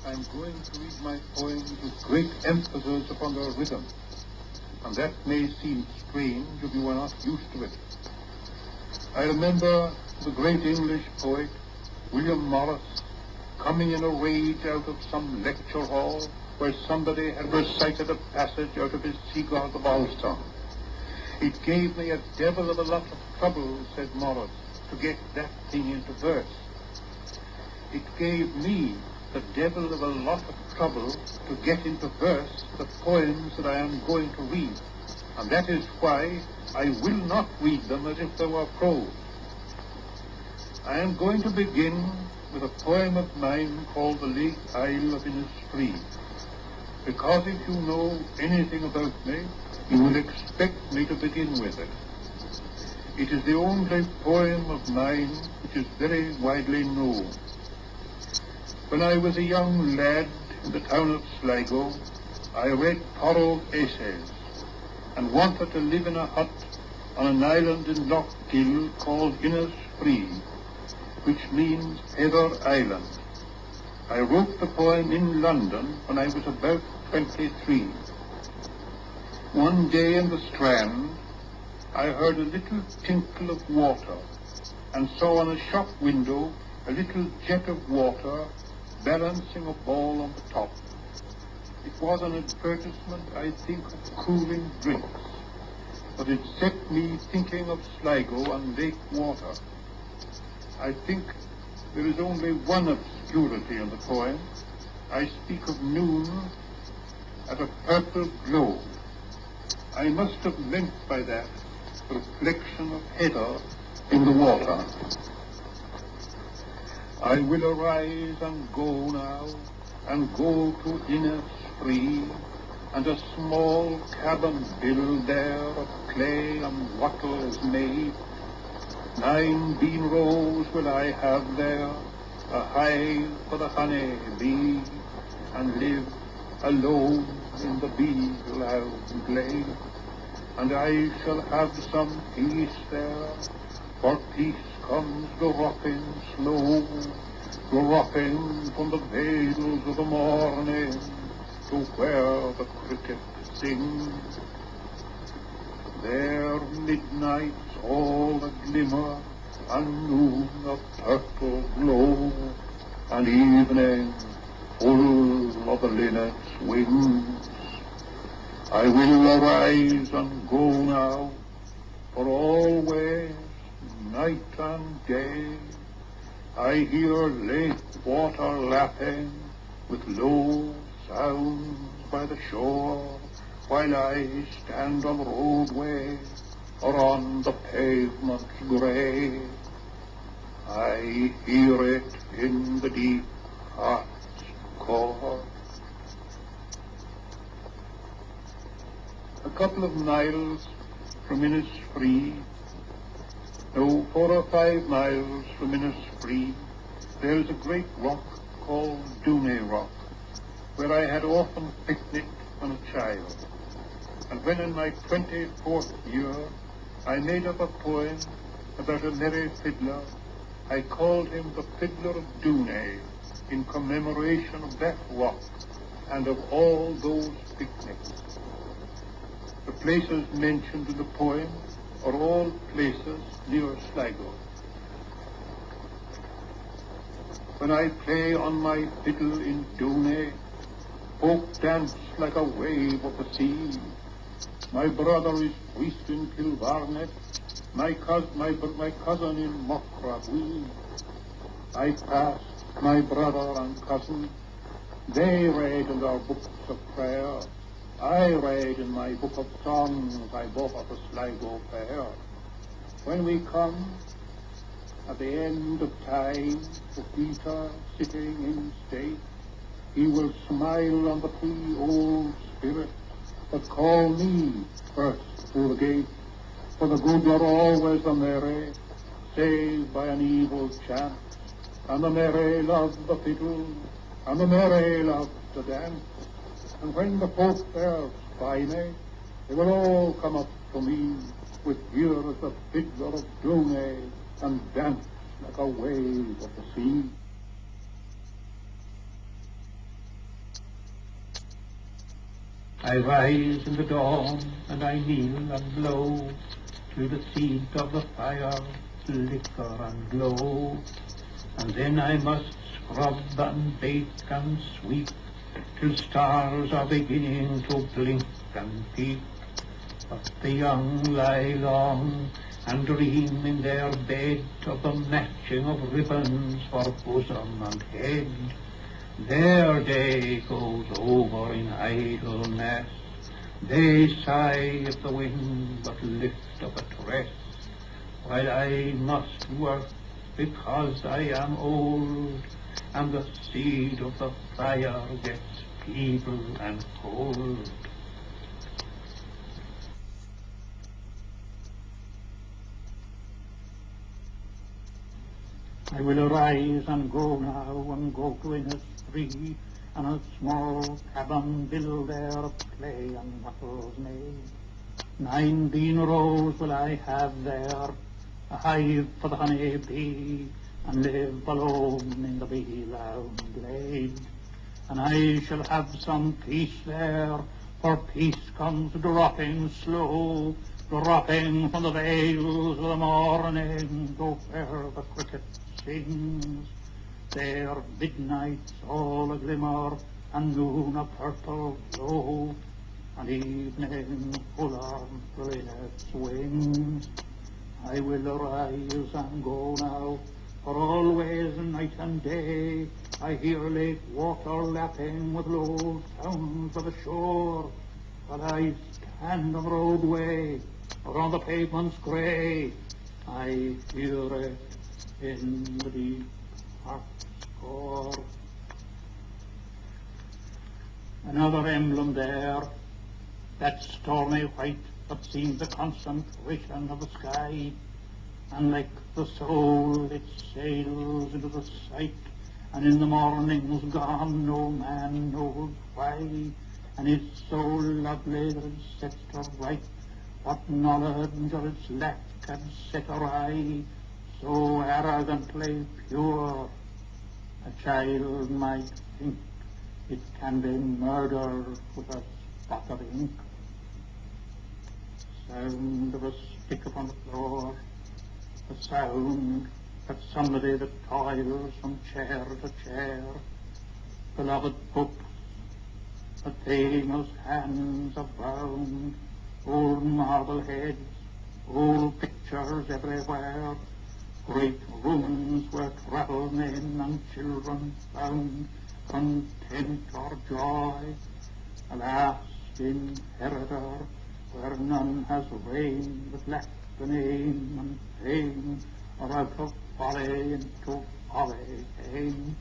I'm going to read my poems with great emphasis upon their rhythm, and that may seem strange if you are not used to it. I remember the great English poet, William Morris, coming in a rage out of some lecture hall where somebody had recited a passage out of his Seagull the Ball's Song. It gave me a devil of a lot of trouble, said Morris, to get that thing into verse. It gave me the devil of a lot of trouble to get into verse the poems that I am going to read, and that is why I will not read them as if they were prose. I am going to begin with a poem of mine called The Lake Isle of Innisfree, because if you know anything about me, you will expect me to begin with it. It is the only poem of mine which is very widely known. When I was a young lad in the town of Sligo, I read Torrow's essays and wanted to live in a hut on an island in Lough Gill called Innisfree, which means Heather Island. I wrote the poem in London when I was about 23. One day in the Strand, I heard a little tinkle of water and saw on a shop window a little jet of water balancing a ball on the top. It was an advertisement, I think, of cooling drinks, but it set me thinking of Sligo and lake water. I think there is only one obscurity in the poem. I speak of noon at a purple glow. I must have meant by that the reflection of heather in the water. I will arise and go now, and go to Innisfree, and a small cabin build there of clay and wattle is made. 9 bean rows will I have there, a hive for the honey bee, and live alone in the beesloud glade. And I shall have some peace there, for peace comes dropping slow, dropping from the vales of the morning to where the cricket sings. There midnight's all a glimmer, and noon a purple glow, and evening full of the linnet's wings. I will arise and go now, for always, night and day, I hear lake water lapping with low sounds by the shore, while I stand on the roadway or on the pavement's grey. I hear it in the deep heart's core. A couple of miles from Innisfree, 4 or 5 miles from Innisfree, there is a great rock called Dooney Rock, where I had often picnicked when a child. And when in my 24th year I made up a poem about a merry fiddler, I called him the Fiddler of Dooney, in commemoration of that rock and of all those picnics. The places mentioned in the poem are all places near Sligo. When I play on my fiddle in Dooney, folk dance like a wave of the sea. My brother is priest in Kilvarnet, my cousin in Muckrabwee. I pass my brother and cousin, they read in their books of prayer. I read in my book of songs I bought at the Sligo Fair. When we come at the end of time to Peter sitting in state, he will smile on the 3 old spirits that call me first through the gate. For the good are always the merry, saved by an evil chance, and the merry love the fiddle, and the merry love to dance. And when the folk there spy me, they will all come up to me with "Here's the Fiddler of Dooney," and dance like a wave of the sea. I rise in the dawn, and I kneel and blow till the seed of the fire flicker and glow. And then I must scrub and bake and sweep till stars are beginning to blink and peep. But the young lie long and dream in their bed of the matching of ribbons for bosom and head. Their day goes over in idleness. They sigh at the wind, but lift up a tress, while I must work because I am old, and the seed of the fire gets feeble and cold. I will arise and go now and go to Innisfree, and a small cabin build there of clay and wattles made. 19 rows will I have there, a hive for the honey bee, and live alone in the bee-loud glade. And I shall have some peace there, for peace comes dropping slow, dropping from the vales of the morning, to where the cricket sings. There midnight's all a glimmer, and noon a purple glow, and evening full of in its wings. I will arise and go now, for always night and day I hear lake water lapping with low sounds of the shore, while I stand on the roadway or on the pavements grey. I hear it in the deep heart's core. Another emblem there, that stormy white that seems the concentration of the sky, and like the soul it sails into the sight, and in the morning's gone no man knows why, and it's so lovely that it sets to right what knowledge of its lack had set awry, so arrogantly pure a child might think it can be murdered with a spot of ink. Sound of a stick upon the floor, the sound that somebody that toils from chair to chair, beloved books that famous hands have bound, old marble heads, old pictures everywhere, great rooms where travelled men and children found content or joy, a last inheritor where none has reigned but left the name and fame, or out of folly into folly came.